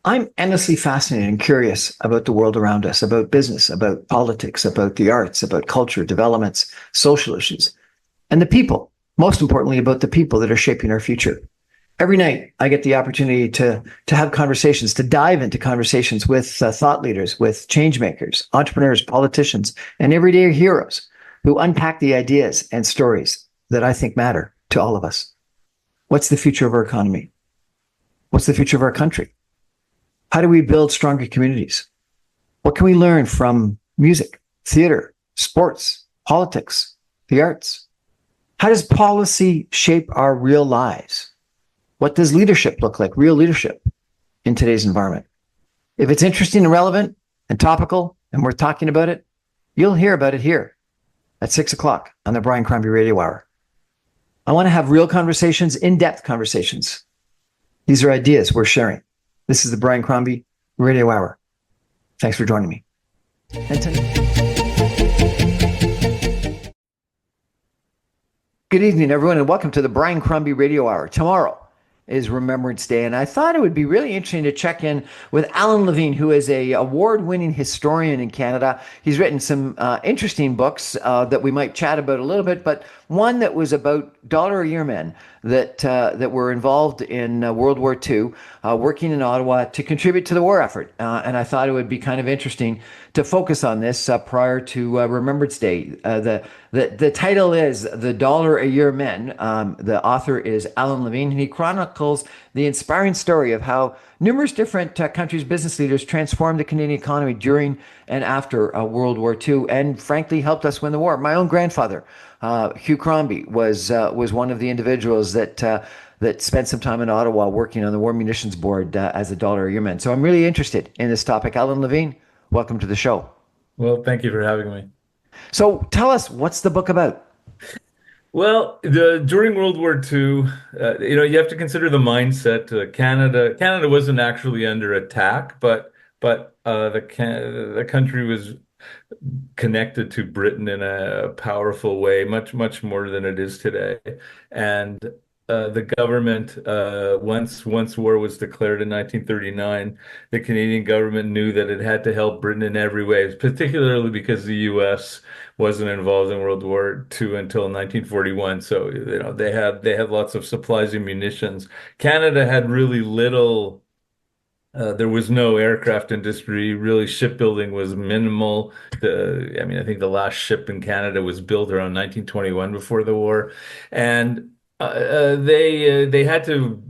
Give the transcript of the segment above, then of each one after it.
I'm endlessly fascinated and curious about the world around us, about business, about politics, about the arts, about culture, developments, social issues, and the people. Most importantly, about the people that are shaping our future. Every night, I get the opportunity to have conversations, to dive into conversations with thought leaders, with change makers, entrepreneurs, politicians, and everyday heroes who unpack the ideas and stories that I think matter to all of us. What's the future of our economy? What's the future of our country? How do we build stronger communities? What can we learn from music, theater, sports, politics, the arts? How does policy shape our real lives? What does leadership look like, real leadership in today's environment? If it's interesting and relevant and topical and we're talking about it, you'll hear about it here at 6 o'clock on the Brian Crombie Radio Hour. I want to have real conversations, in-depth conversations. These are ideas we're sharing. This is the Brian Crombie Radio Hour. Thanks for joining me. Good evening, everyone, and welcome to the Brian Crombie Radio Hour. Tomorrow is Remembrance Day, and I thought it would be really interesting to check in with Allan Levine, who is a award-winning historian in Canada. He's written some interesting books that we might chat about a little bit, but one that was about dollar-a-year men that were involved in World War II, working in Ottawa to contribute to the war effort. And I thought it would be kind of interesting to focus on this prior to Remembrance Day. The title is The Dollar-a-Year Men. The author is Allan Levine, and he chronicles the inspiring story of how numerous different countries' business leaders transformed the Canadian economy during and after World War II, and frankly helped us win the war. My own grandfather, Hugh Crombie, was one of the individuals that spent some time in Ottawa working on the War Munitions Board as a dollar-a-year man. So I'm really interested in this topic. Allan Levine, welcome to the show. Well, thank you for having me. So tell us, what's the book about? Well, during World War II, you have to consider the mindset. Canada wasn't actually under attack, but the country was connected to Britain in a powerful way, much more than it is today. And the government, once war was declared in 1939, the Canadian government knew that it had to help Britain in every way, particularly because the U.S. wasn't involved in World War II until 1941. So, they had lots of supplies and munitions. Canada had really little. There was no aircraft industry. Really, shipbuilding was minimal. I think the last ship in Canada was built around 1921 before the war, and they had to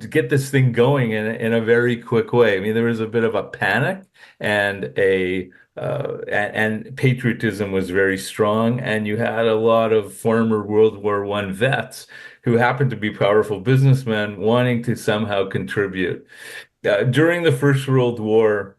get this thing going in a very quick way. I mean, there was a bit of a panic, and and patriotism was very strong, and you had a lot of former World War I vets who happened to be powerful businessmen wanting to somehow contribute. During the First World War,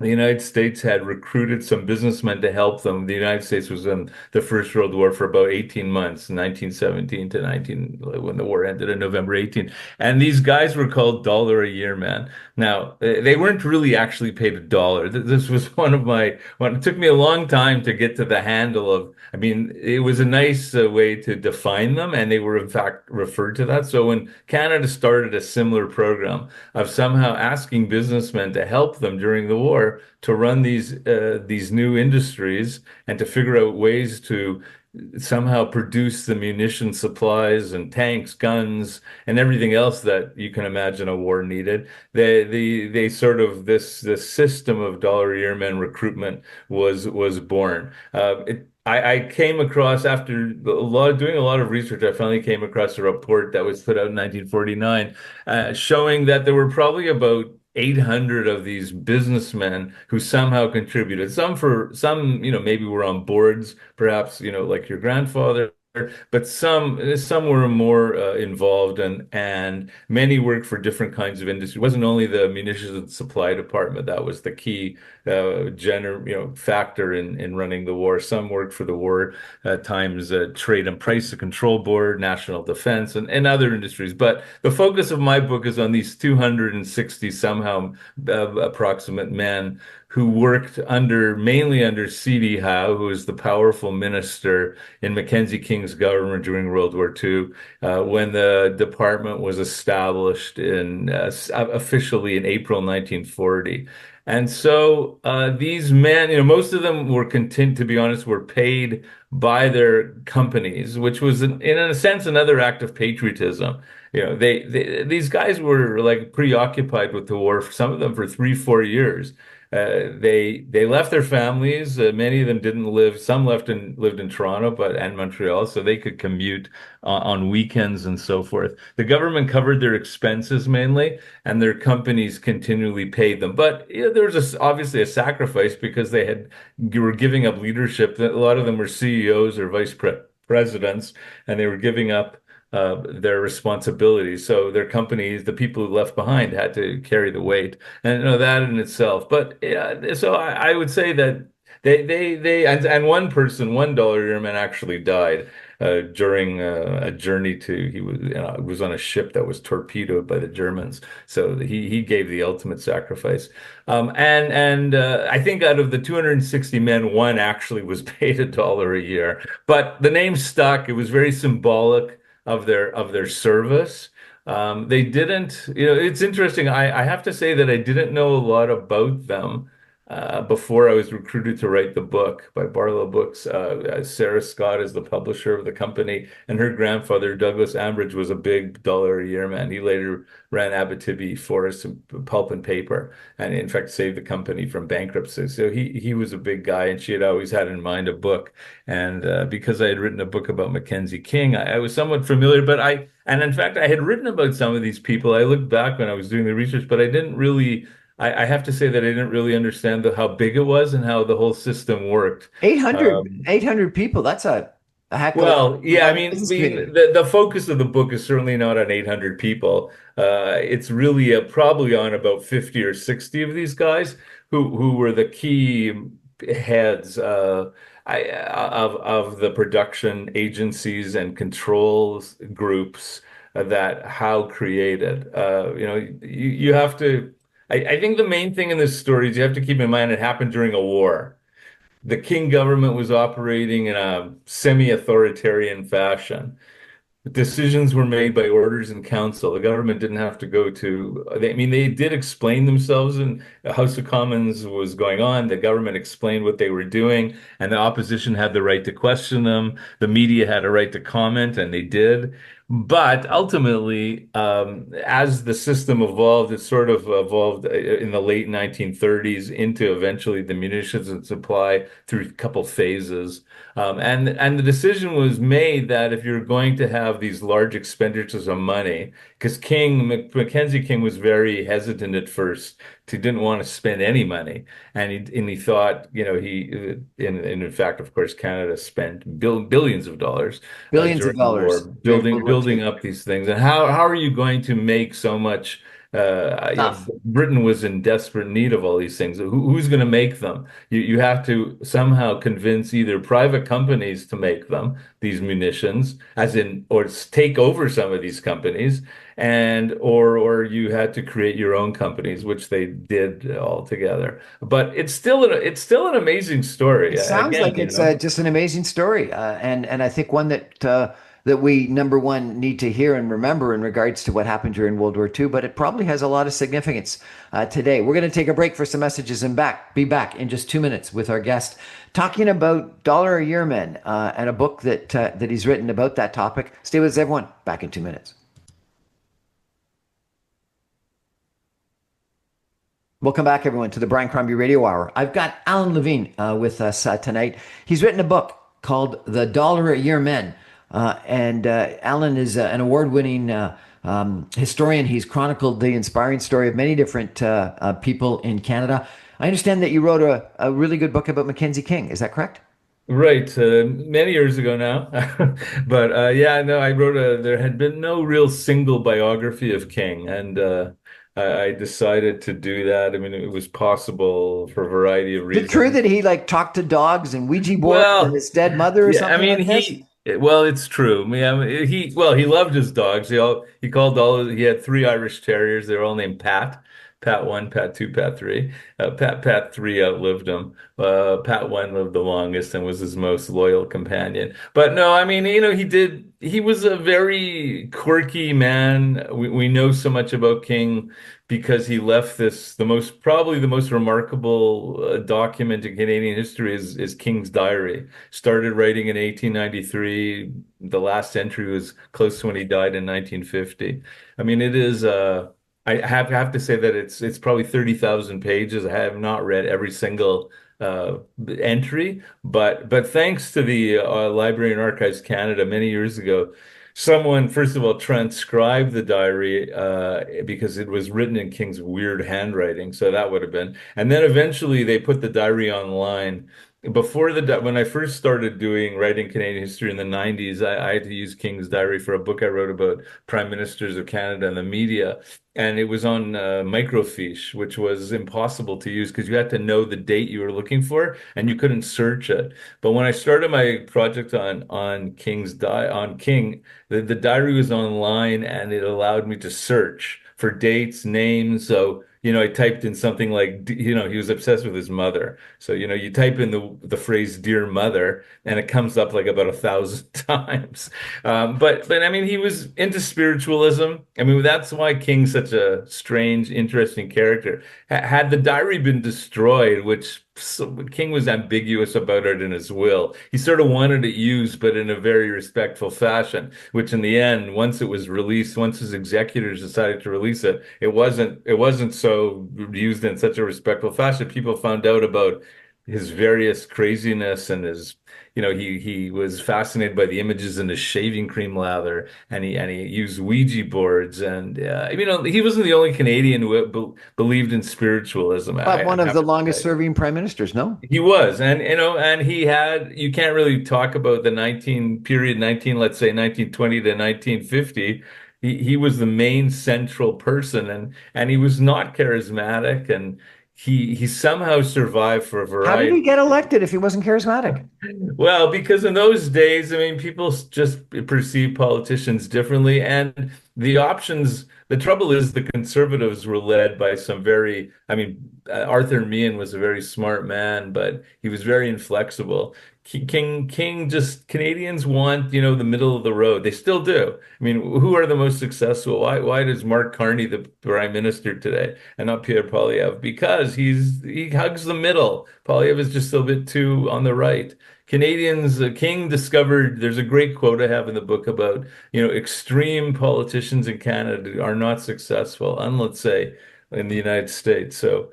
the United States had recruited some businessmen to help them. The United States was in the First World War for about 18 months, 1917 to 19, when the war ended in November 18. And these guys were called dollar-a-year men. Now, they weren't really actually paid a dollar. This was it took me a long time to get to the handle of, I mean, it was a nice way to define them, and they were in fact referred to that. So when Canada started a similar program of somehow asking businessmen to help them during the war, to run these new industries and to figure out ways to somehow produce the munition supplies and tanks, guns, and everything else that you can imagine a war needed. They sort of this system of dollar-a-year men recruitment was born. I came across, after doing a lot of research, I finally came across a report that was put out in 1949, showing that there were probably about 800 of these businessmen who somehow contributed. Some, maybe were on boards, perhaps, like your grandfather, but some were more involved, and many worked for different kinds of industry. It wasn't only the munitions and supply department that was the key factor in running the war. Some worked for the war times Trade and Price Control Board, National Defense, and other industries. But the focus of my book is on these 260 somehow approximate men who worked mainly under C.D. Howe, who was the powerful minister in Mackenzie King's government during World War II, when the department was established officially in April 1940. And so these men, most of them were content, to be honest, were paid by their companies, which was in a sense another act of patriotism. These guys were like preoccupied with the war, some of them for 3, 4 years. They left their families. Many of them didn't live. Some lived in Toronto, and Montreal, so they could commute on weekends and so forth. The government covered their expenses mainly, and their companies continually paid them. But there was obviously a sacrifice because were giving up leadership. A lot of them were CEOs or presidents, and they were giving up their responsibilities. So their companies, the people who left behind, had to carry the weight, and that in itself. But yeah, so I would say that and one person, $1 airman, actually died during a journey he was on a ship that was torpedoed by the Germans. So he gave the ultimate sacrifice. And I think out of the 260 men, one actually was paid $1 a year. But the name stuck. It was very symbolic of their service. They didn't, it's interesting. I have to say that I didn't know a lot about them before I was recruited to write the book by Barlow Books. Sarah Scott is the publisher of the company, and her grandfather, Douglas Ambridge, was a big $1 a year man. He later ran Abitibi Forest Pulp and Paper, and in fact saved the company from bankruptcy. So he was a big guy, and she had always had in mind a book. And because I had written a book about Mackenzie King, I was somewhat familiar. And in fact, I had written about some of these people. I looked back when I was doing the research, but I didn't really. I have to say that I didn't really understand how big it was and how the whole system worked. 800 people. That's a heck of Well, yeah, I a mean, business community. the focus of the book is certainly not on 800 people. It's really probably on about 50 or 60 of these guys who were the key heads of the production agencies and controls groups that Howe created. You have to. I think the main thing in this story is you have to keep in mind it happened during a war. The King government was operating in a semi-authoritarian fashion. Decisions were made by orders in council. The government didn't have to go to, I mean, they did explain themselves, and the House of Commons was going on. The government explained what they were doing, and the opposition had the right to question them. The media had a right to comment, and they did. But ultimately, as the system evolved, it sort of evolved in the late 1930s into eventually the munitions and supply through a couple phases. And the decision was made that if you're going to have these large expenditures of money, because Mackenzie King was very hesitant at first. He didn't want to spend any money, and he thought, in fact, of course, Canada spent billions of dollars Billions of during the war dollars during World War building II. up these things. And how are you going to make so much? Tough. Britain was in desperate need of all these things. Who's going to make them? You have to somehow convince either private companies to make them, these munitions, or take over some of these companies, or you had to create your own companies, which they did all together. But it's still an amazing It story. sounds Again, like it's just an amazing story, and I think one that we number one need to hear and remember in regards to what happened during World War II. But it probably has a lot of significance today. We're going to take a break for some messages and be back in just 2 minutes with our guest talking about $1 a year men and a book that he's written about that topic. Stay with us, everyone. Back in 2 minutes. Welcome back, everyone, to the Brian Crombie Radio Hour. I've got Allan Levine with us tonight. He's written a book called The $1 a Year Men. And Allan is an award-winning historian. He's chronicled the inspiring story of many different people in Canada. I understand that you wrote a really good book about Mackenzie King. Is that correct? Right, many years ago now. But yeah, no, there had been no real single biography of King, and I decided to do that. I mean, it was possible for a variety of Is it true reasons. that he like talked to dogs and Ouija boards and Well, his dead mother or yeah, I something mean, like this? well, it's true. I mean, he loved his dogs. He had 3 Irish Terriers. They were all named Pat 1, Pat 2, Pat 3. Pat 3 outlived him. Pat 1 lived the longest and was his most loyal companion. But no, I mean, he was a very quirky man. We know so much about King because he left probably the most remarkable document in Canadian history is King's diary. Started writing in 1893. The last entry was close to when he died in 1950. I mean, it is, I have to say that it's probably 30,000 pages. I have not read every single uh, entry, but thanks to the Library and Archives Canada many years ago, someone first of all transcribed the diary because it was written in King's weird handwriting, so that would have been, and then eventually they put the diary online. When I first started doing writing Canadian history in the 90s, I had to use King's diary for a book I wrote about prime ministers of Canada and the media. And it was on microfiche, which was impossible to use because you had to know the date you were looking for and you couldn't search it. But when I started my project on King, the diary was online and it allowed me to search for dates, names. So, I typed in something like, he was obsessed with his mother. So, you type in the phrase "dear mother" and it comes up like about 1,000 times. But I mean, he was into spiritualism. I mean, that's why King's such a strange, interesting character. Had the diary been destroyed, King was ambiguous about it in his will. He sort of wanted it used, but in a very respectful fashion, which in the end, once it was released, once his executors decided to release it, it wasn't so used in such a respectful fashion. People found out about his various craziness and he was fascinated by the images in his shaving cream lather, and he used Ouija boards, and he wasn't the only Canadian who believed in spiritualism. But I one of have the to longest say. serving prime ministers, no? He was, and you can't really talk about the 19, let's say 1920 to 1950. He was the main central person, and he was not charismatic, and he somehow survived for a How did variety he of get reasons. elected if he wasn't charismatic? Well, because in those days, I mean, people just perceive politicians differently, and the trouble is the conservatives were led by I mean, Arthur Meehan was a very smart man, but he was very inflexible. King just Canadians want, the middle of the road. They still do. I mean, who are the most successful? Why does Mark Carney the prime minister today and not Pierre Poilievre? Because he hugs the middle. Poilievre is just a bit too on the right. Canadians, King discovered, there's a great quote I have in the book about, extreme politicians in Canada are not successful, and let's say in the United States. So,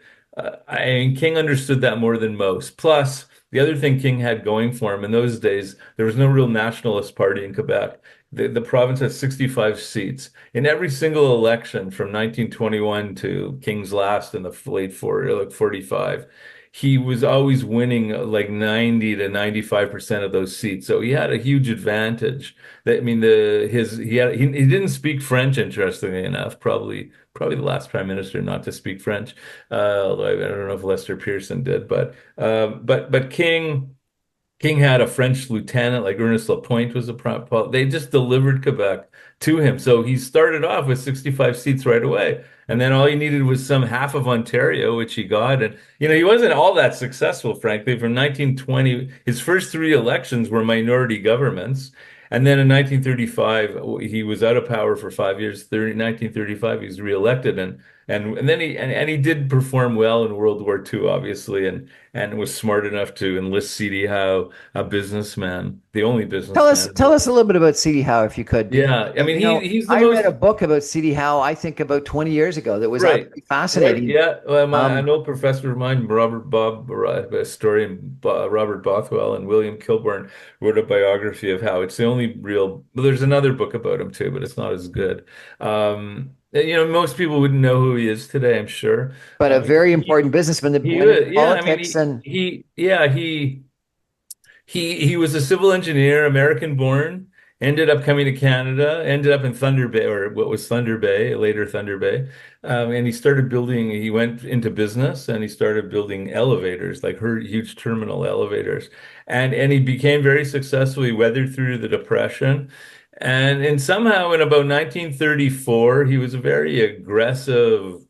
I mean, King understood that more than most. Plus, the other thing King had going for him in those days, there was no real nationalist party in Quebec. The province had 65 seats. In every single election from 1921 to King's last in the late 40, like 45, he was always winning like 90 to 95% of those seats. So he had a huge advantage. I mean, he didn't speak French, interestingly enough, probably the last prime minister not to speak French. Although I don't know if Lester Pearson did, but King had a French lieutenant, like Ernest Lapointe was they just delivered Quebec to him. So he started off with 65 seats right away. And then all he needed was some half of Ontario, which he got. And, he wasn't all that successful, frankly. From 1920, his first three elections were minority governments. And then in 1935, he was out of power for 5 years. 1935, he was reelected. And then he did perform well in World War II, obviously, and was smart enough to enlist C.D. Howe, a businessman, the only Tell us, businessman. tell us a little bit about C.D. Howe, if you could. Yeah, I mean, he's the I read most. a book about C.D. Howe, I think about 20 years ago, that was Right. absolutely Right. fascinating. Yeah. An Um, old professor of mine, historian Robert Bothwell, and William Kilburn wrote a biography of Howe. It's the only real. Well, there's another book about him too, but it's not as good. And, most people wouldn't know who he is today, I'm sure. but a very He, important businessman that he, went into yeah. I mean, politics, and yeah, he was a civil engineer, American born, ended up coming to Canada, ended up in Thunder Bay, or what was Thunder Bay, later Thunder Bay. And he went into business and he started building elevators, like huge terminal elevators. And he became very successful. He weathered through the Depression. And somehow in about 1934, he was a very aggressive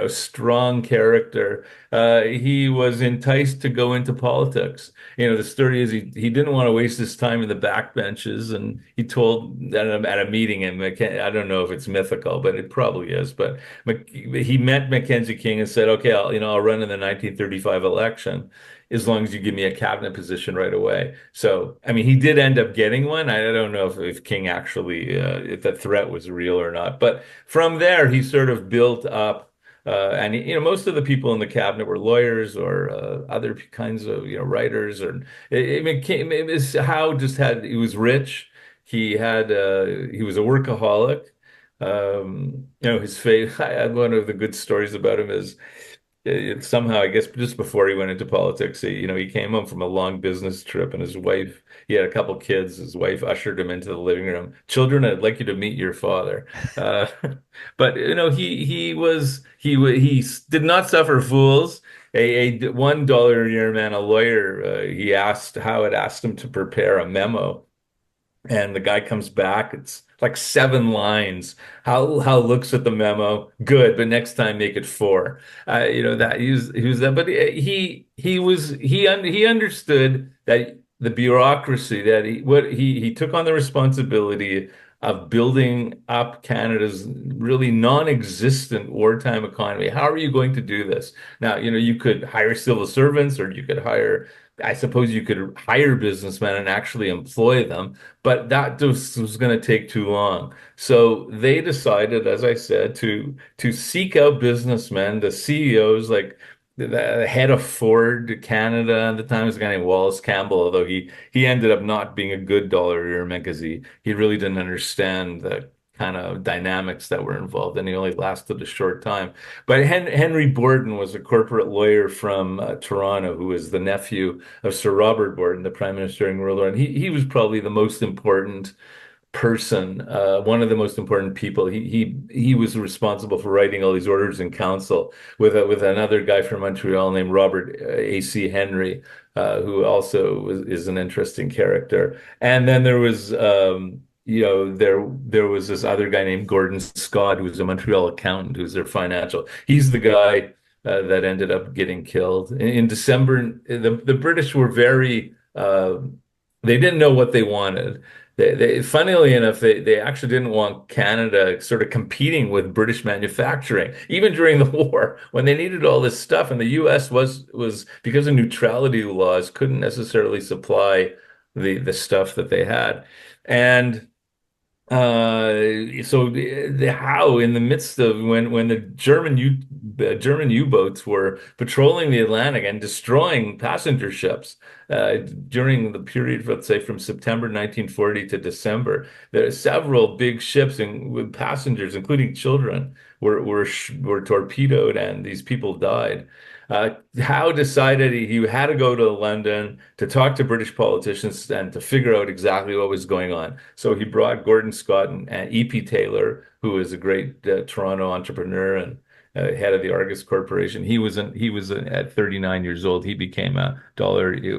strong character. He was enticed to go into politics. The story is he didn't want to waste his time in the backbenches, and he told at a meeting, and I don't know if it's mythical, but it probably is. But he met Mackenzie King and said, "Okay, I'll run in the 1935 election." As long as you give me a cabinet position right away. So, I mean, he did end up getting one. I don't know if King actually, if the threat was real or not. But from there, he sort of built up and most of the people in the cabinet were lawyers or other kinds of writers. Or it was Howe just had he was rich. He was a workaholic. His favorite. One of the good stories about him is somehow, I guess, just before he went into politics, he came home from a long business trip, and his wife, he had a couple kids. His wife ushered him into the living room. "Children, I'd like you to meet your father." Uh, but he did not suffer fools. A $1 a year man, a lawyer, he asked Howard asked him to prepare a memo, and the guy comes back. It's like 7 lines. How looks at the memo? Good, but next time make it four. That he was that, but he understood that the bureaucracy that he took on the responsibility of building up Canada's really non-existent wartime economy. How are you going to do this? Now, you could hire civil servants, or you could hire. I suppose you could hire businessmen and actually employ them, but that just was going to take too long. So they decided, as I said, to seek out businessmen, the CEOs, like the head of Ford Canada at the time was a guy named Wallace Campbell, although he ended up not being a good dollar airman because he really didn't understand the kind of dynamics that were involved, and he only lasted a short time. But Henry Borden was a corporate lawyer from Toronto who was the nephew of Sir Robert Borden, the Prime Minister during World War. And he was probably the most important person, one of the most important people. He was responsible for writing all these orders in council with another guy from Montreal named Robert A.C. Henry, who also is an interesting character. And then there was there was this other guy named Gordon Scott, who was a Montreal accountant, who's their financial. He's the guy that ended up getting killed in December. The British were very they didn't know what they wanted. Funnily enough, they actually didn't want Canada sort of competing with British manufacturing, even during the war when they needed all this stuff. And the U.S. was because of neutrality laws, couldn't necessarily supply the stuff that they had. And so how in the midst of when the German U-boats were patrolling the Atlantic and destroying passenger ships during the period, let's say from September 1940 to December, there are several big ships with passengers, including children, were torpedoed, and these people died. Howe decided he had to go to London to talk to British politicians and to figure out exactly what was going on. So he brought Gordon Scott and E.P. Taylor, who is a great Toronto entrepreneur and head of the Argus Corporation. At 39 years old, he became a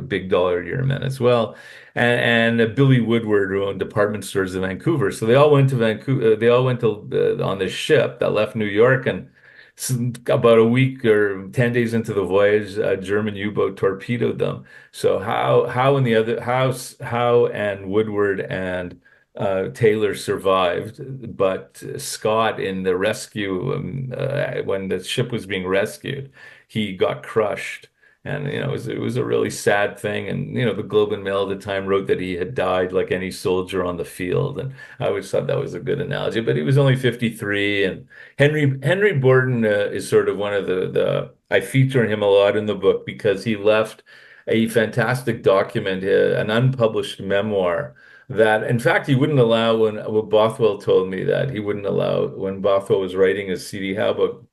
big dollar a year man as well. And Billy Woodward, who owned department stores in Vancouver. So they all went to Vancouver. They all went to on this ship that left New York, and about a week or 10 days into the voyage, a German U-boat torpedoed them. So Howe and Woodward and Taylor survived, but Scott in the rescue, when the ship was being rescued, he got crushed. And it was a really sad thing. And the Globe and Mail at the time wrote that he had died like any soldier on the field. And I always thought that was a good analogy. But he was only 53. And Henry Borden is sort of one of the I feature him a lot in the book because he left a fantastic document, an unpublished memoir that, in fact, he wouldn't allow when Bothwell told me that he wouldn't allow when Bothwell was writing his CD Howe book.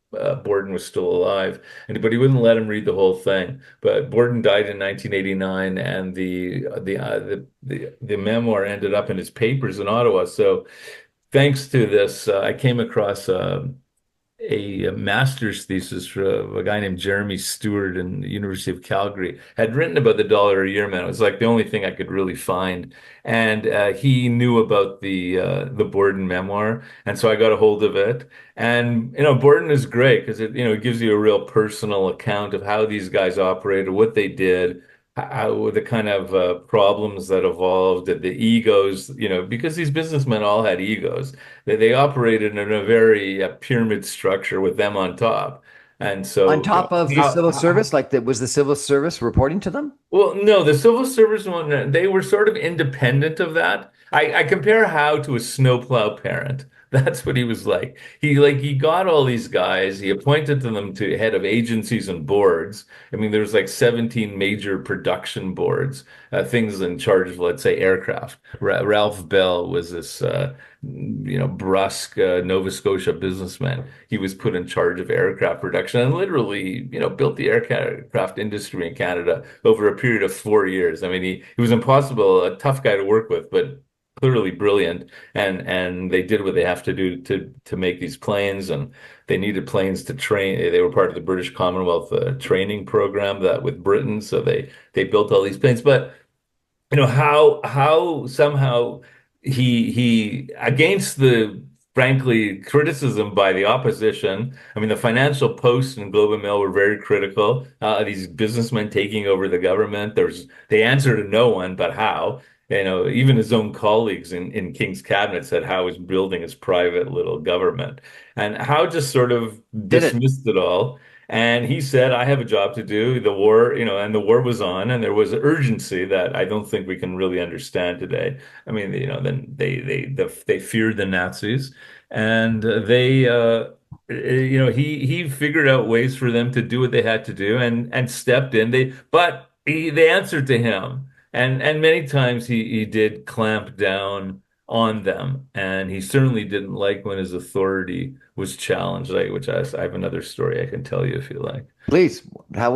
Borden was still alive, but he wouldn't let him read the whole thing. But Borden died in 1989, and the memoir ended up in his papers in Ottawa. So, thanks to this, I came across a master's thesis for a guy named Jeremy Stewart in the University of Calgary. Had written about the dollar a year man. It was like the only thing I could really find, and he knew about the Borden memoir, and so I got a hold of it. And Borden is great because it gives you a real personal account of how these guys operated, what they did. How the kind of problems that evolved, the egos, because these businessmen all had egos. They operated in a very pyramid structure with them on top. And On so, top of the civil service, like that was the civil service reporting to them? well, no, the civil service one, they were sort of independent of that. I compare Howe to a snowplow parent. That's what he was like. He got all these guys, he appointed them to head of agencies and boards. I mean, there's like 17 major production boards, things in charge of, let's say, aircraft. Ralph Bell was this brusque Nova Scotia businessman. He was put in charge of aircraft production and literally, built the aircraft industry in Canada over a period of 4 years. I mean, he was impossible, a tough guy to work with, but clearly brilliant. And they did what they have to do to make these planes, and they needed planes to train. They were part of the British Commonwealth training program that with Britain, so they built all these planes. But how somehow he against the frankly criticism by the opposition. I mean, the Financial Post and Globe and Mail were very critical. These businessmen taking over the government. They answer to no one, but how? Even his own colleagues in King's cabinet said Howe was building his private little government, and Howe just sort of Did it? dismissed it all. And he said, I have a job to do. The war, and the war was on, and there was urgency that I don't think we can really understand today. I mean, then they feared the Nazis, and he figured out ways for them to do what they had to do, and stepped in. They answered to him, and many times he did clamp down on them, and he certainly didn't like when his authority was challenged, which I have another story I can tell you if you like. Please. How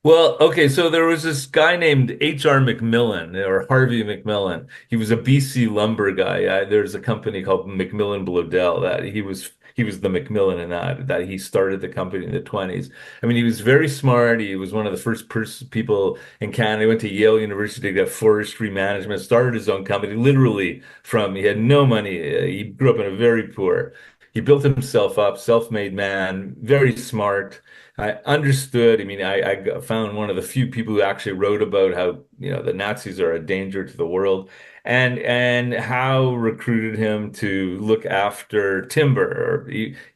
Well, okay, so there was this guy named H.R. McMillan or Harvey McMillan. He was a BC lumber guy. There's a company called McMillan Bloedel that he was the McMillan in that he started the company in the 20s. I mean, he was very smart. He was one of the first people in Canada. He went to Yale University to get forestry management, started his own company literally he had no money. He grew up in a very poor. He built himself up, self-made man, very smart. I understood. I mean, I found one of the few people who actually wrote about how, the Nazis are a danger to the world, and how recruited him to look after timber.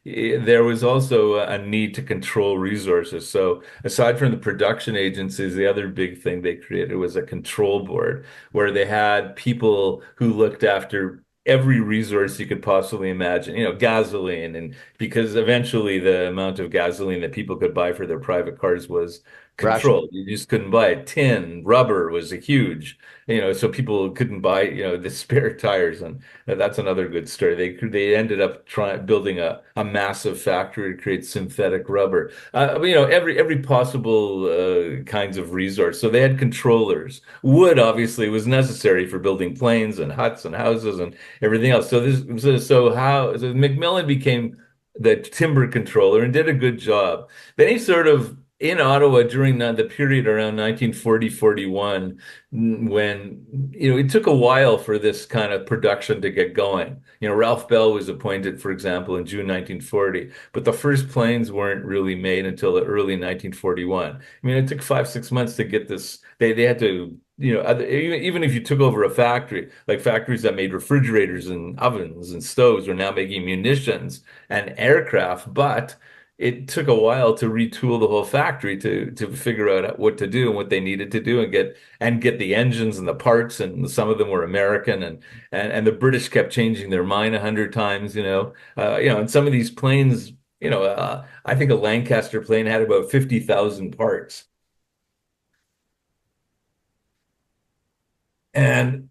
There was also a need to control resources. So aside from the production agencies, the other big thing they created was a control board where they had people who looked after every resource you could possibly imagine, gasoline, and because eventually the amount of gasoline that people could buy for their private cars was ration? controlled. You just couldn't buy it. Tin, rubber was a huge, so people couldn't buy, the spare tires, and that's another good story. They ended up trying building a massive factory to create synthetic rubber. Every possible kinds of resource. So they had controllers. Wood obviously was necessary for building planes and huts and houses and everything else. So McMillan became the timber controller and did a good job. Then he sort of in Ottawa during the period around 1940-41, when it took a while for this kind of production to get going. Ralph Bell was appointed, for example, in June 1940, but the first planes weren't really made until the early 1941. I mean, it took 5, 6 months to get this. They had to even if you took over a factory, like factories that made refrigerators and ovens and stoves are now making munitions and aircraft, but it took a while to retool the whole factory to figure out what to do and what they needed to do and get the engines and the parts, and some of them were American, and the British kept changing their mind 100 times, and some of these planes, I think a Lancaster plane had about 50,000 parts. And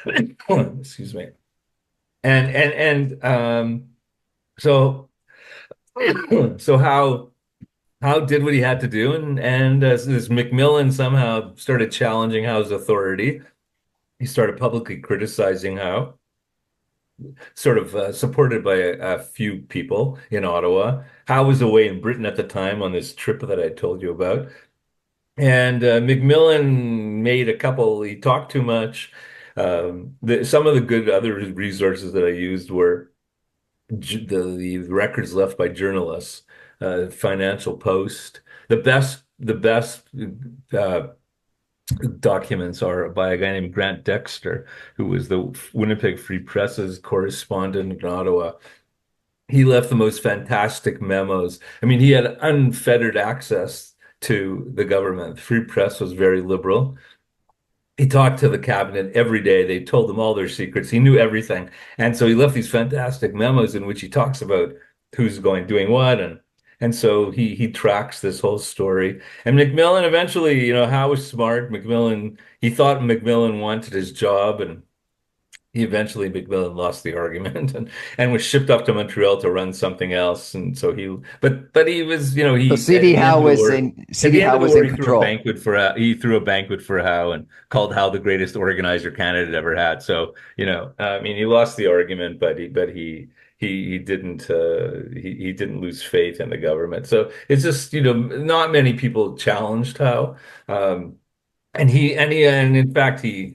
excuse me. And so so how did what he had to do, and this McMillan somehow started challenging Howe's authority. He started publicly criticizing Howe, sort of supported by a few people in Ottawa. Howe was away in Britain at the time on this trip that I told you about. And Macmillan made a couple, he talked too much. Some of the good other resources that I used were the records left by journalists, Financial Post. The best uh, documents are by a guy named Grant Dexter, who was the Winnipeg Free Press's correspondent in Ottawa. He left the most fantastic memos. I mean, he had unfettered access to the government. The Free Press was very liberal. He talked to the cabinet every day. They told him all their secrets. He knew everything. And so he left these fantastic memos in which he talks about who's going doing what, and so he tracks this whole story. And Macmillan eventually, Howe was smart. He thought Macmillan wanted his job, and he eventually Macmillan lost the argument and was shipped up to Montreal to run something else. And so but he was, So he at CD the end Howe of the was war, in at CD the end Howe of the was war, in control. He threw a banquet for Howe and called Howe the greatest organizer Canada had ever had. So, I mean, he lost the argument, but he didn't he didn't lose faith in the government. So it's just, not many people challenged Howe. Um, and in fact he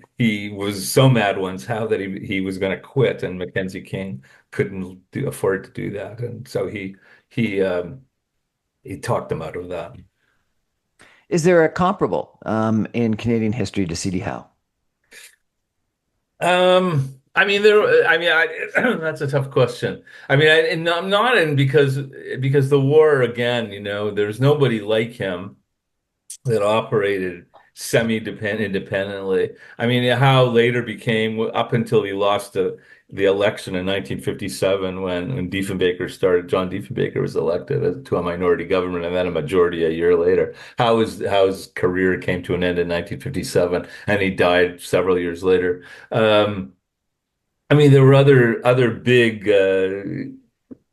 was so mad once how that he was going to quit, and Mackenzie King couldn't afford to do that, and so he he talked him out of that. Is there a comparable in Canadian history to CD Howe? I mean that's a tough question. I mean, and I'm not in because the war again, there's nobody like him that operated independently. I mean, how later became up until he lost the election in 1957 when John Diefenbaker was elected to a minority government and then a majority a year later. How's career came to an end in 1957 and he died several years later. I mean, there were other big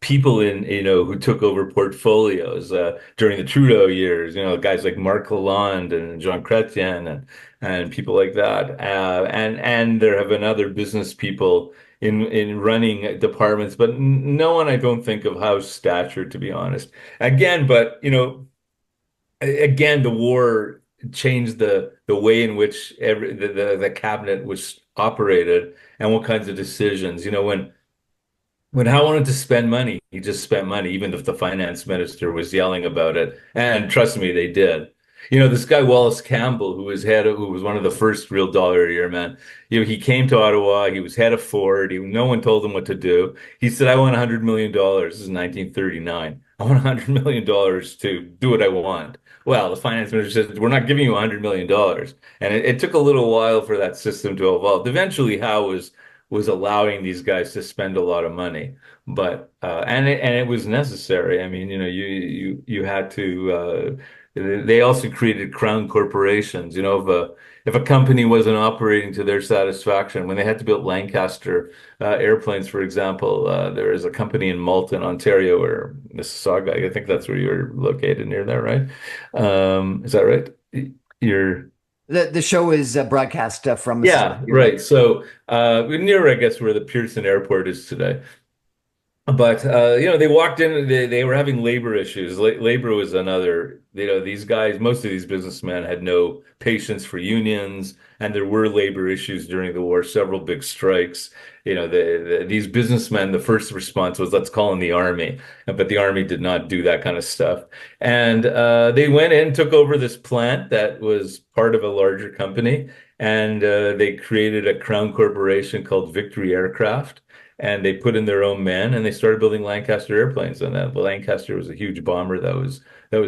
people who took over portfolios during the Trudeau years, guys like Marc Lalonde and Jean Chrétien and people like that. And there have been other business people in running departments, but no one I don't think of Howe's stature, to be honest. Again, but again, the war changed the way in which the cabinet was operated and what kinds of decisions. When Howe wanted to spend money, he just spent money, even if the finance minister was yelling about it. And trust me, they did. This guy Wallace Campbell, who was one of the first real dollar a year man. He came to Ottawa. He was head of Ford. No one told him what to do. He said, "I want $100 million." This is 1939. "I want $100 million to do what I want." Well, the finance minister said, "We're not giving you $100 million." And it took a little while for that system to evolve. Eventually, Howe was allowing these guys to spend a lot of money, but and it was necessary. I mean, you had to. They also created crown corporations. If a company wasn't operating to their satisfaction, when they had to build Lancaster airplanes, for example, there is a company in Malton, Ontario, or Mississauga. I think that's where you're located near there, right? Is that right? You're The show is broadcast from Mississauga. Yeah, You're right. right. So near, I guess, where the Pearson Airport is today. But they walked in. They were having labor issues. Labor was another. These guys, most of these businessmen had no patience for unions, and there were labor issues during the war. Several big strikes. These businessmen. The first response was, "Let's call in the army," but the army did not do that kind of stuff. And they went in, took over this plant that was part of a larger company, and they created a crown corporation called Victory Aircraft, and they put in their own men and they started building Lancaster airplanes. And the Lancaster was a huge bomber that was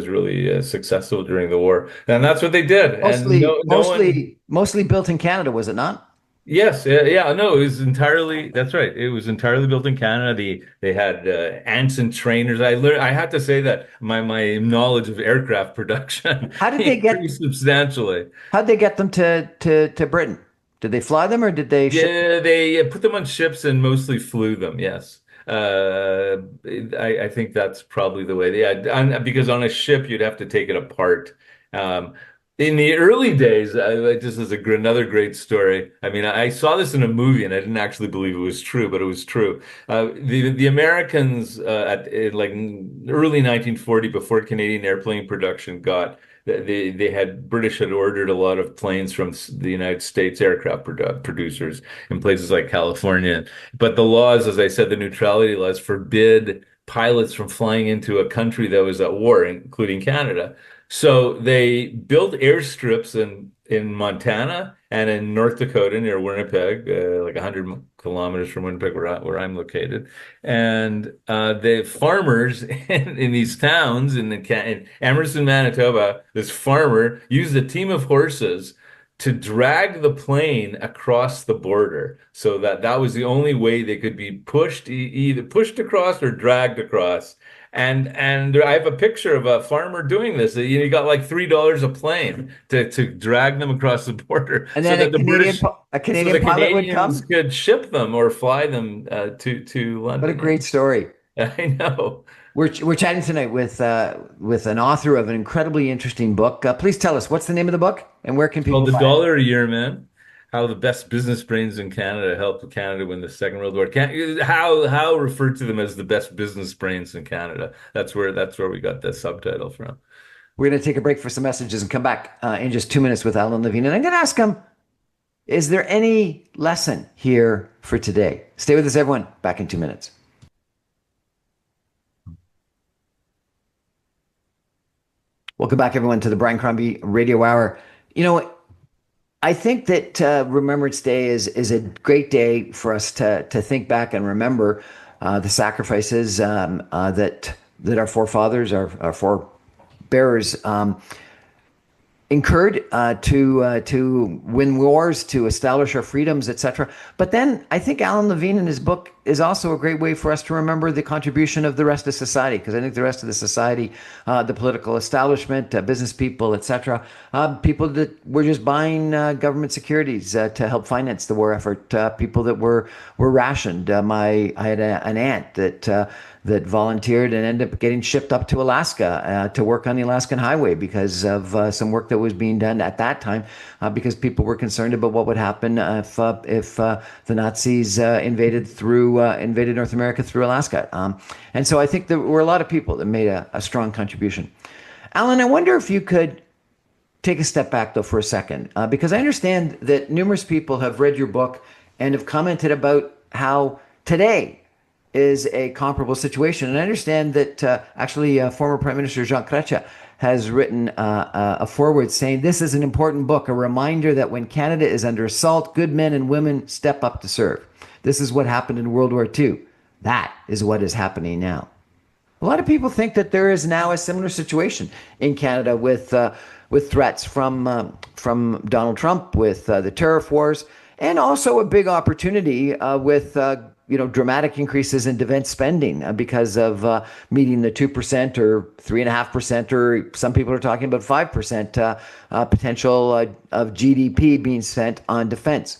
really successful during the war, and that's what they did. And Mostly, no one, mostly, mostly built in Canada, was it not? yes, yeah, no, it was entirely. That's right. It was entirely built in Canada. They had ants and trainers. I had to say that my knowledge of aircraft production How did they increased get substantially. how did they get them to Britain? Did they fly them or did they ship? Yeah, they put them on ships and mostly flew them. Yes. I think that's probably the way. Yeah, because on a ship you'd have to take it apart. Um, In the early days, just as another great story. I mean, I saw this in a movie, and I didn't actually believe it was true, but it was true. The Americans in like early 1940, before Canadian airplane production got, British had ordered a lot of planes from the United States aircraft producers in places like California. But the laws, as I said, the neutrality laws forbid pilots from flying into a country that was at war, including Canada. So they built airstrips in Montana and in North Dakota near Winnipeg, like 100 kilometers from Winnipeg, where I'm located. And the farmers in these towns in Emerson, Manitoba, this farmer used a team of horses to drag the plane across the border, so that was the only way they could be pushed, either pushed across or dragged across. And I have a picture of a farmer doing this. You got like $3 a plane to drag them across the border, And so then that a so Canadian the pilot would Canadians come. could ship them or fly them to What a London. great story. I know. We're chatting tonight with an author of an incredibly interesting book. Please tell us, what's the name of the book and where can Called people the buy it? dollar a year, man. How the best business brains in Canada helped Canada win the Second World War. How referred to them as the best business brains in Canada. That's where we got the subtitle from. We're going to take a break for some messages and come back in just 2 minutes with Allan Levine. And I'm going to ask him, is there any lesson here for today? Stay with us, everyone. Back in 2 minutes. Welcome back, everyone, to the Brian Crombie Radio Hour. You know, I think that Remembrance Day is a great day for us to think back and remember the sacrifices that our forefathers, our forebearers, incurred to win wars, to establish our freedoms, etc. But then I think Allan Levine in his book is also a great way for us to remember the contribution of the rest of society, because I think the rest of the society, the political establishment, business people, etc., people that were just buying government securities to help finance the war effort, people that were rationed. I had an aunt that volunteered and ended up getting shipped up to Alaska to work on the Alaskan Highway because of some work that was being done at that time, because people were concerned about what would happen if the Nazis invaded North America through Alaska. And so I think there were a lot of people that made a strong contribution. Allan, I wonder if you could take a step back, though, for a second, because I understand that numerous people have read your book and have commented about how today is a comparable situation. And I understand that actually former Prime Minister Jean Chrétien has written a foreword saying, "This is an important book, a reminder that when Canada is under assault, good men and women step up to serve. This is what happened in World War II. That is what is happening now." A lot of people think that there is now a similar situation in Canada with threats from Donald Trump, with the tariff wars, and also a big opportunity with dramatic increases in defense spending because of meeting the 2% or 3.5%, or some people are talking about 5% potential of GDP being spent on defense.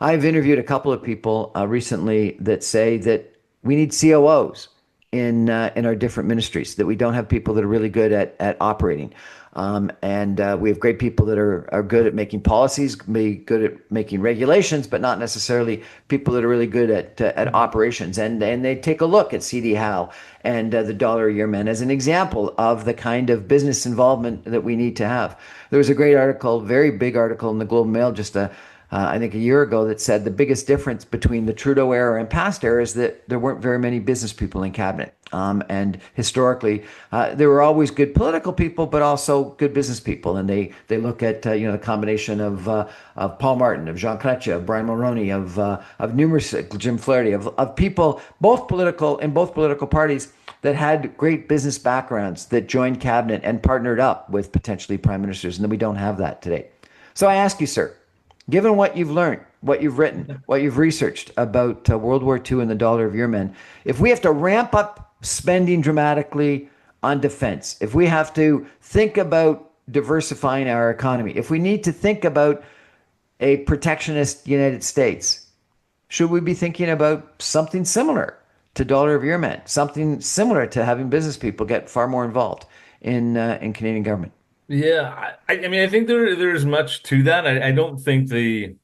I've interviewed a couple of people recently that say that we need COOs in our different ministries, that we don't have people that are really good at operating. And we have great people that are good at making policies, be good at making regulations, but not necessarily people that are really good at operations. And they take a look at CD Howe and the Dollar a Year Men as an example of the kind of business involvement that we need to have. There was a great article, very big article in the Globe and Mail just I think a year ago, that said the biggest difference between the Trudeau era and past eras is that there weren't very many business people in cabinet. And historically, there were always good political people, but also good business people. And they look at the combination of Paul Martin, of Jean Chrétien, of Brian Mulroney, of numerous Jim Flaherty, of people both political parties that had great business backgrounds that joined cabinet and partnered up with potentially prime ministers, and then we don't have that today. So I ask you, sir, given what you've learned, what you've written, what you've researched about World War II and the Dollar of Year Men, if we have to ramp up spending dramatically on defense, if we have to think about diversifying our economy, if we need to think about a protectionist United States, should we be thinking about something similar to Dollar of Year Men, something similar to having business people get far more involved in Canadian government? Yeah, I mean, I think there's much to that. I don't think the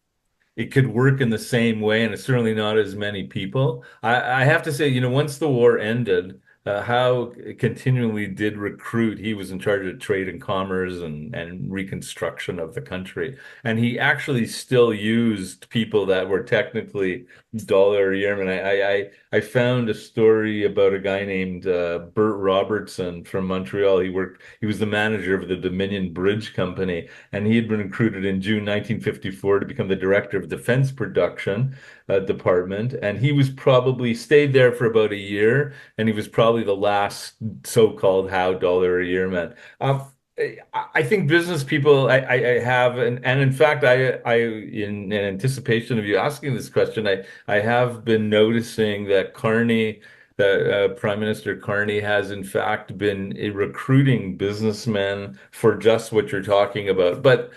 it could work in the same way, and it's certainly not as many people. I have to say, once the war ended, Howe continually did recruit. He was in charge of trade and commerce and reconstruction of the country. And he actually still used people that were technically dollar a yearman. I found a story about a guy named Bert Robertson from Montreal. He was the manager of the Dominion Bridge Company, and he had been recruited in June 1954 to become the director of defense production department. And he was probably stayed there for about a year, and he was probably the last so-called Howe dollar a year man. I think business people I have and in fact in anticipation of you asking this question I have been noticing that Prime Minister Carney has in fact been recruiting businessmen for just what you're talking about. But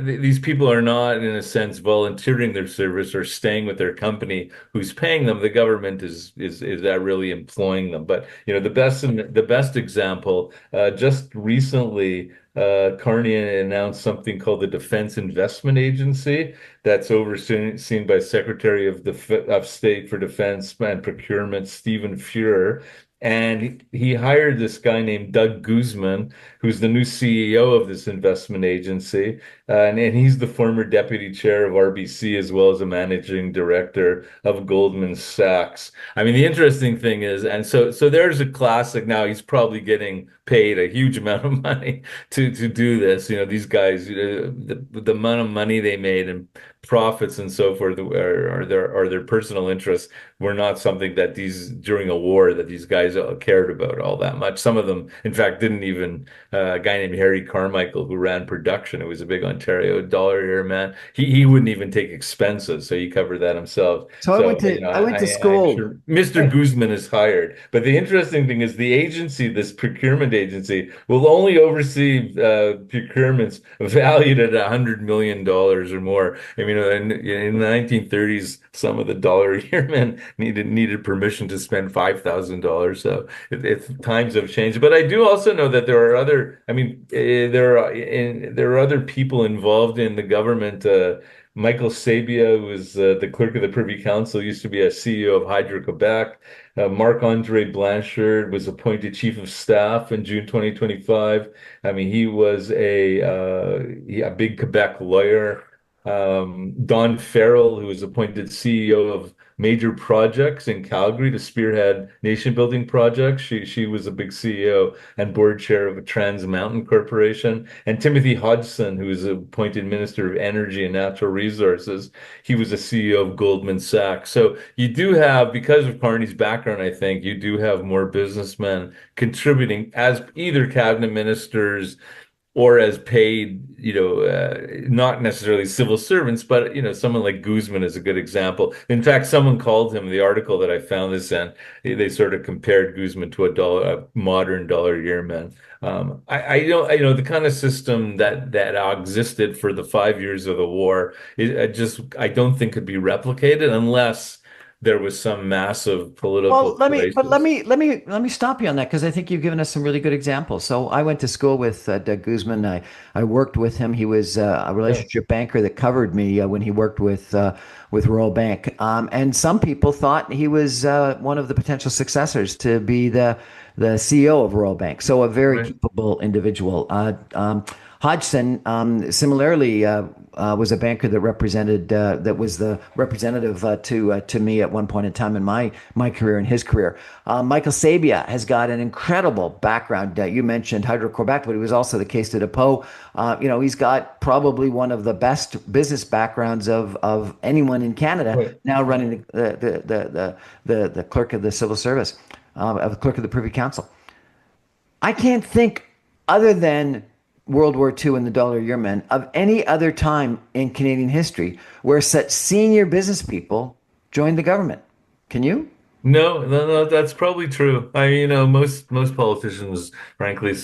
these people are not, in a sense, volunteering their service or staying with their company who's paying them. The government is that really employing them. But the best example, just recently. Carney announced something called the Defense Investment Agency that's overseen by Secretary of State for Defense and Procurement Stephen Fuhrer. And he hired this guy named Doug Guzman, who's the new CEO of this investment agency. And he's the former deputy chair of RBC as well as a managing director of Goldman Sachs. I mean, the interesting thing is, and so there's a classic. Now he's probably getting paid a huge amount of money to do this. These guys, the amount of money they made and profits and so forth are their personal interests were not something that these during a war that these guys cared about all that much. Some of them, in fact, didn't even. A guy named Harry Carmichael who ran production. It was a big Ontario dollar here man. He wouldn't even take expenses, so he covered that himself. So So I went to I'm school. sure Mr. Guzman is hired. But the interesting thing is the agency, this procurement agency, will only oversee procurements valued at $100 million or more. I mean, in the 1930s, some of the dollar a year men needed permission to spend $5,000. So times have changed. But I do also know that there are other. I mean, there are other people involved in the government. Michael Sabia, who was the clerk of the Privy Council, used to be a CEO of Hydro-Quebec. Marc-Andre Blanchard was appointed chief of staff in June 2025. I mean, he was a big Quebec lawyer. Don Farrell, who was appointed CEO of major projects in Calgary to spearhead nation building projects. She was a big CEO and board chair of a Trans Mountain Corporation. And Timothy Hodgson, who was appointed Minister of Energy and Natural Resources, he was a CEO of Goldman Sachs. So you do have, because of Carney's background, I think you do have more businessmen contributing as either cabinet ministers or as paid, not necessarily civil servants, but someone like Guzman is a good example. In fact, someone called him the article that I found this in. They sort of compared Guzman to a modern dollar a year man. I don't, the kind of system that existed for the 5 years of the war, I don't think could be replicated unless there was some massive political Well, crisis. let me stop you on that because I think you've given us some really good examples. So I went to school with Doug Guzman. I worked with him. He was a Yeah. relationship banker that covered me when he worked with Royal Bank. And some people thought he was one of the potential successors to be the CEO of Royal Bank. So a very Right. capable individual. Hodgson, similarly, was a banker that was the representative to me at one point in time in my career and his career. Michael Sabia has got an incredible background. You mentioned Hydro-Quebec, but it was also the case to Depot. He's got probably one of the best business backgrounds of anyone in Canada. Right. Now running the clerk of the civil service, of the clerk of the Privy Council. I can't think, other than World War II and the dollar a year men, of any other time in Canadian history where such senior business people joined the government. Can you? No, no, no, that's probably true. Most politicians, frankly,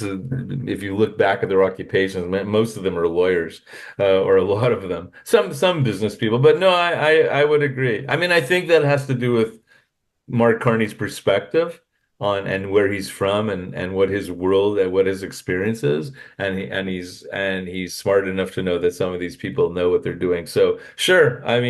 if you look back at their occupations, most of them are lawyers, or a lot of them. Some business people, but no, I would agree. I mean, I think that has to do with Mark Carney's perspective on and where he's from and what his world and what his experience is, and he's smart enough to know that some of these people know what they're doing. So sure, I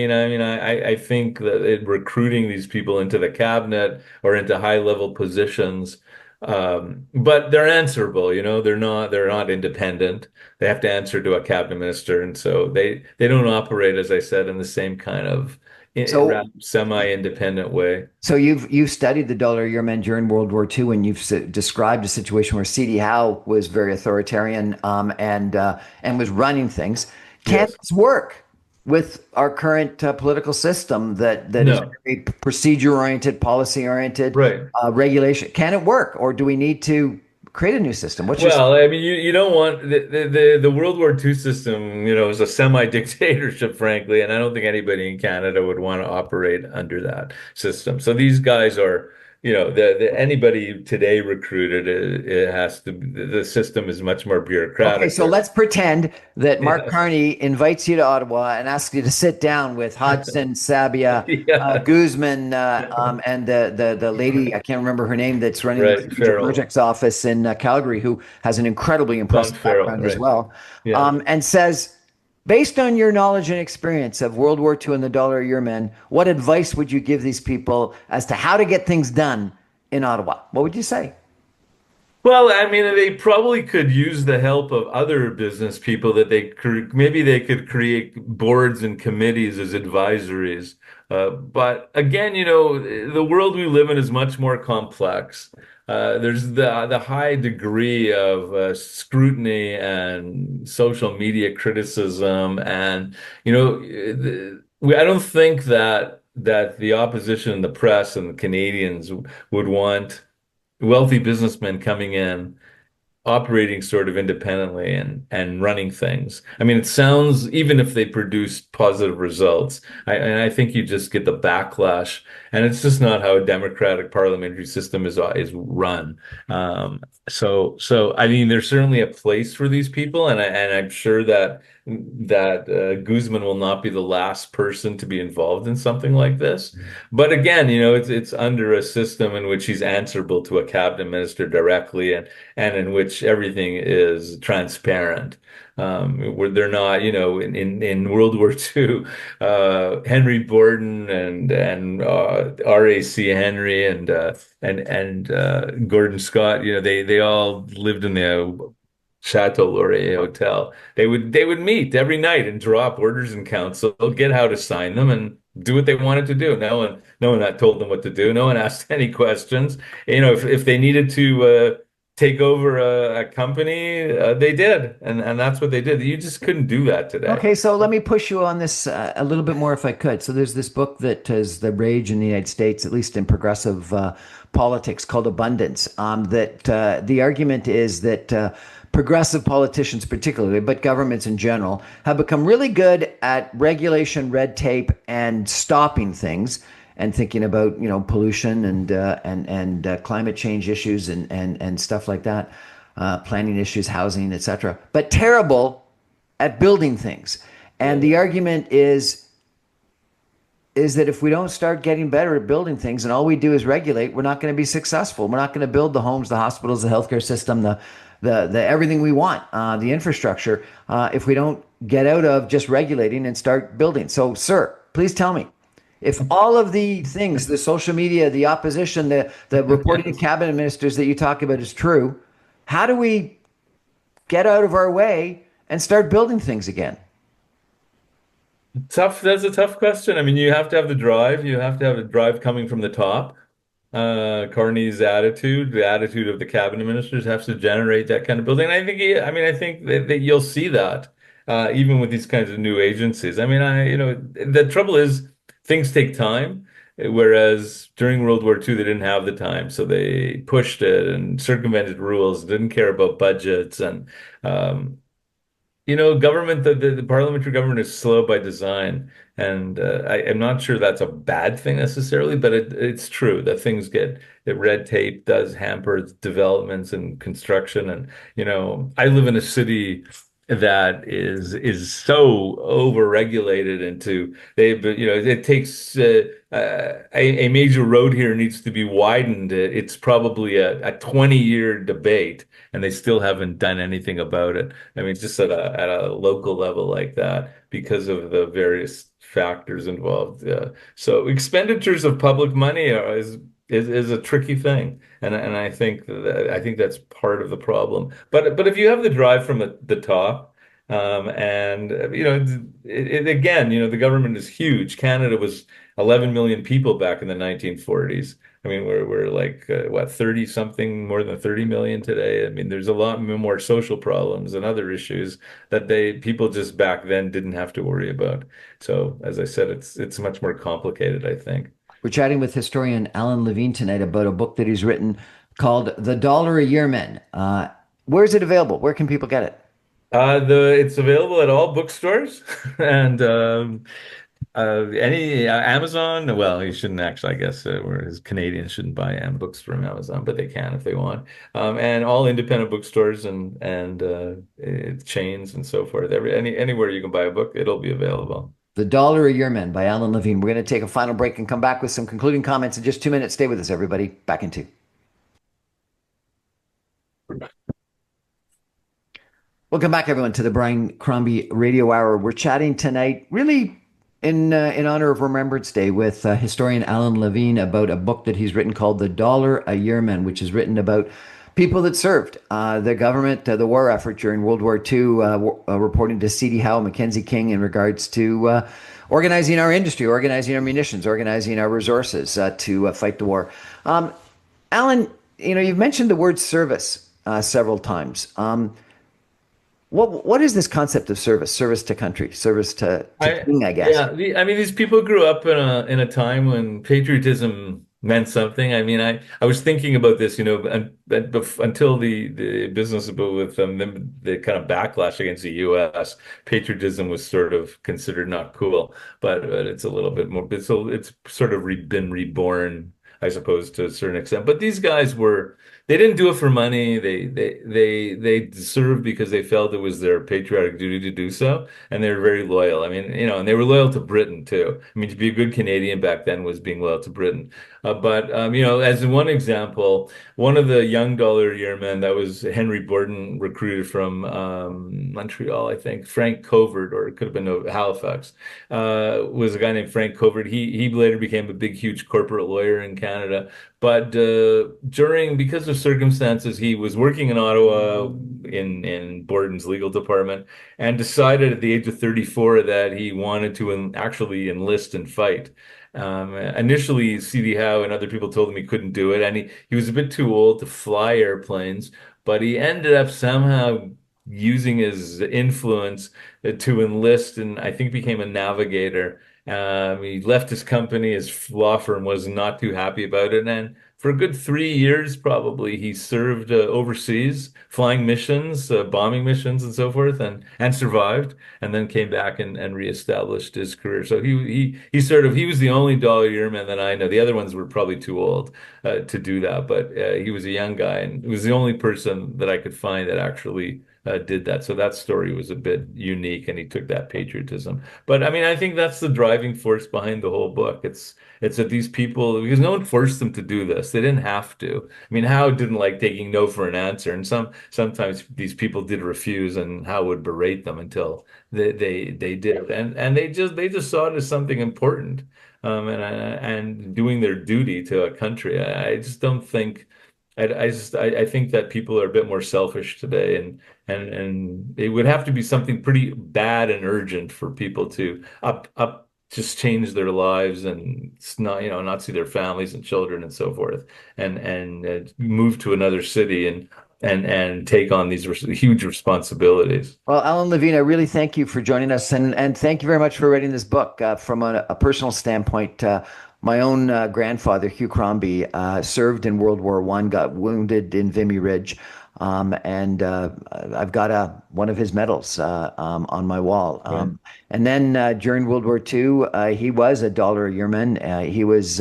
think that recruiting these people into the cabinet or into high level positions, but they're answerable, they're not independent. They have to answer to a cabinet minister, and so they don't operate, as I said, in the same kind of So semi-independent way. So you've studied the dollar year men during World War II, and you've described a situation where C.D. Howe was very authoritarian, and was running things. Can Yes. this work with our current political system that is No. very procedure oriented, policy oriented, Right. regulation? Can it work, or do we need to create a new system? What's your Well, I mean, you don't want the World War II system, is a semi-dictatorship, frankly, and I don't think anybody in Canada would want to operate under that system. So these guys are, anybody today recruited, it has to, the system is much more Okay, bureaucratic. so let's pretend that Mark Yes. Carney invites you to Ottawa and asks you to sit down with Hodgson, Sabia, Yes. Guzman, and the lady, I can't remember her name, that's running the Right. strategic Farrell. projects office in Calgary, who has an incredibly Don impressive Farrell. background as Right. well, Yeah. and says, based on your knowledge and experience of World War II and the Dollar a Year Men, what advice would you give these people as to how to get things done in Ottawa? What would you say? Well, I mean, they probably could use the help of other business people that maybe they could create boards and committees as advisories. But again, the world we live in is much more complex. There's the high degree of scrutiny and social media criticism, and I don't think that the opposition and the press and the Canadians would want wealthy businessmen coming in, operating sort of independently and running things. I mean, it sounds, even if they produce positive results, I think you just get the backlash, and it's just not how a democratic parliamentary system is run. So I mean, there's certainly a place for these people, and I'm sure that Guzman will not be the last person to be involved in something like this. But again, it's under a system in which he's answerable to a cabinet minister directly, and in which everything is transparent. Where they're not, in World War II, Henry Borden and R.A.C. Henry and Gordon Scott, they all lived in the Chateau Laurier Hotel. They would meet every night and draw up orders in council, get how to sign them, and do what they wanted to do. No one had told them what to do. No one asked any questions. If they needed to take over a company, they did, and that's what they did. You just couldn't do that today. Okay, so let me push you on this a little bit more if I could. So there's this book that is the rage in the United States, at least in progressive politics, called Abundance. That the argument is that progressive politicians, particularly, but governments in general, have become really good at regulation, red tape, and stopping things, and thinking about pollution and climate change issues and stuff like that, planning issues, housing, etc. But terrible at building things. And the argument is that if we don't start getting better at building things and all we do is regulate, we're not going to be successful. We're not going to build the homes, the hospitals, the healthcare system, the everything we want, the infrastructure, if we don't get out of just regulating and start building. So, sir, please tell me, if all of the things, the social media, the opposition, the reporting to Yes. cabinet ministers that you talk about is true, how do we get out of our way and start building things again? Tough. That's a tough question. I mean, you have to have the drive. You have to have a drive coming from the top. Carney's attitude, the attitude of the cabinet ministers, has to generate that kind of building. And I think that you'll see that even with these kinds of new agencies. I mean, the trouble is things take time. Whereas during World War II, they didn't have the time, so they pushed it and circumvented rules, didn't care about budgets, and um, government, the parliamentary government is slow by design. And I'm not sure that's a bad thing necessarily, but it's true that that red tape does hamper developments and construction. And, I live in a city that is so overregulated it takes a major road here needs to be widened, it's probably a 20-year debate, and they still haven't done anything about it. I mean, just at a local level like that because of the various factors involved. So expenditures of public money is a tricky thing, and I think that's part of the problem. But if you have the drive from the top. And again, the government is huge. Canada was 11 million people back in the 1940s. I mean, we're like what 30 something, more than 30 million today. I mean, there's a lot more social problems and other issues that people just back then didn't have to worry about. So, as I said, it's much more complicated, I think. We're chatting with historian Allan Levine tonight about a book that he's written called The Dollar a Year Men. Where is it available? Where can people get it? It's available at all bookstores and any Amazon. Well, you shouldn't actually, I guess, whereas Canadians shouldn't buy books from Amazon, but they can if they want. And all independent bookstores and chains and so forth. Anywhere you can buy a book, it'll be available. The Dollar a Year Men by Allan Levine. We're going to take a final break and come back with some concluding comments in just 2 minutes. Stay with us, everybody. Back in two. Welcome back, everyone, to the Brian Crombie Radio Hour. We're chatting tonight, really in honor of Remembrance Day, with historian Allan Levine about a book that he's written called The Dollar a Year Men, which is written about people that served the government, the war effort during World War II, reporting to C.D. Howe, Mackenzie King in regards to organizing our industry, organizing our munitions, organizing our resources to fight the war. Allan, you've mentioned the word service several times. What is this concept of service? Service to country, service to king, I guess. Yeah, I mean, these people grew up in a time when patriotism meant something. I mean, I was thinking about this, until the business with the kind of backlash against the U.S., patriotism was sort of considered not cool, but it's a little bit more. It's sort of been reborn, I suppose, to a certain extent. But these guys they didn't do it for money. They served because they felt it was their patriotic duty to do so, and they were very loyal. I mean, and they were loyal to Britain too. I mean, to be a good Canadian back then was being loyal to Britain. But as one example, one of the young dollar yearmen that was Henry Borden, recruited from Montreal, I think, Frank Covert, or it could have been Halifax, was a guy named Frank Covert. He later became a big, huge corporate lawyer in Canada. But because of circumstances, he was working in Ottawa in Borden's legal department, and decided at the age of 34 that he wanted to actually enlist and fight. Initially, C.D. Howe and other people told him he couldn't do it, and he was a bit too old to fly airplanes, but he ended up somehow using his influence to enlist, and I think became a navigator. He left his company. His law firm was not too happy about it. And for a good 3 years, probably, he served overseas, flying missions, bombing missions, and so forth, and survived, and then came back and reestablished his career. So he was the only dollar yearman that I know. The other ones were probably too old to do that, but he was a young guy, and he was the only person that I could find that actually did that. So that story was a bit unique, and he took that patriotism. But I mean, I think that's the driving force behind the whole book. It's that these people, because no one forced them to do this. They didn't have to. I mean, Howe didn't like taking no for an answer, and sometimes these people did refuse, and Howe would berate them until they did, and they just saw it as something important, and doing their duty to a country. I just don't think. I think that people are a bit more selfish today, and it would have to be something pretty bad and urgent for people to just change their lives and not see their families and children and so forth, and move to another city and take on these huge responsibilities. Well, Allan Levine, I really thank you for joining us, and thank you very much for writing this book. From a personal standpoint, my own grandfather, Hugh Crombie, served in World War I, got wounded in Vimy Ridge, and I've got one of his medals on my wall. Right. And then during World War II, he was a dollar a yearman. He was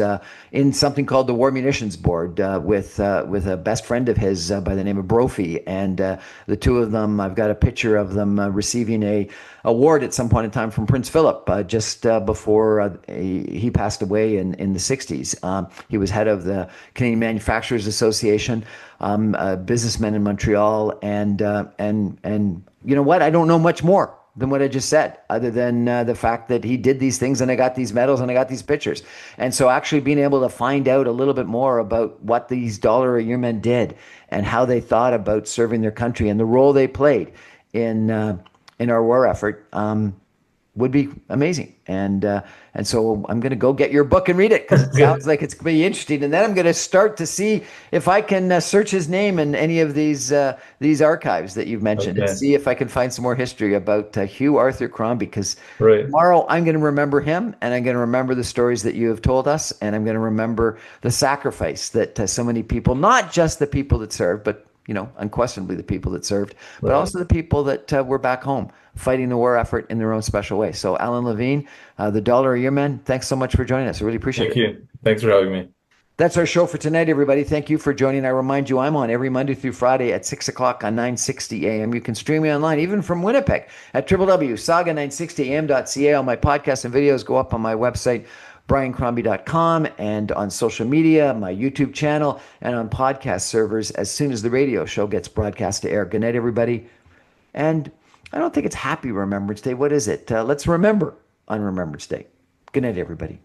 in something called the War Munitions Board with a best friend of his by the name of Brophy, and the two of them. I've got a picture of them receiving a award at some point in time from Prince Philip just before he passed away in the 60s. He was head of the Canadian Manufacturers Association, a businessman in Montreal, and you know what? I don't know much more than what I just said, other than the fact that he did these things and I got these medals and I got these pictures. And so actually being able to find out a little bit more about what these dollar a year men did and how they thought about serving their country and the role they played in our war effort would be amazing. And so I'm going to go get your book and read it because it sounds like it's going to be interesting. And then I'm going to start to see if I can search his name in any of these archives that you've mentioned and Okay. see if I can find some more history about Hugh Arthur Crombie. Because Right. tomorrow I'm going to remember him, and I'm going to remember the stories that you have told us, and I'm going to remember the sacrifice that so many people, not just the people that served, but unquestionably the people that served, but Right. also the people that were back home fighting the war effort in their own special way. So, Allan Levine, the Dollar a Year Man, thanks so much for joining us. I really appreciate Thank it. you. Thanks for having me. That's our show for tonight, everybody. Thank you for joining. I remind you, I'm on every Monday through Friday at 6 o'clock on 960 AM. You can stream me online, even from Winnipeg, at www.saga960am.ca. All my podcasts and videos go up on my website, briancrombie.com, and on social media, my YouTube channel, and on podcast servers as soon as the radio show gets broadcast to air. Good night, everybody. And I don't think it's Happy Remembrance Day. What is it? Let's remember on Remembrance Day. Good night, everybody.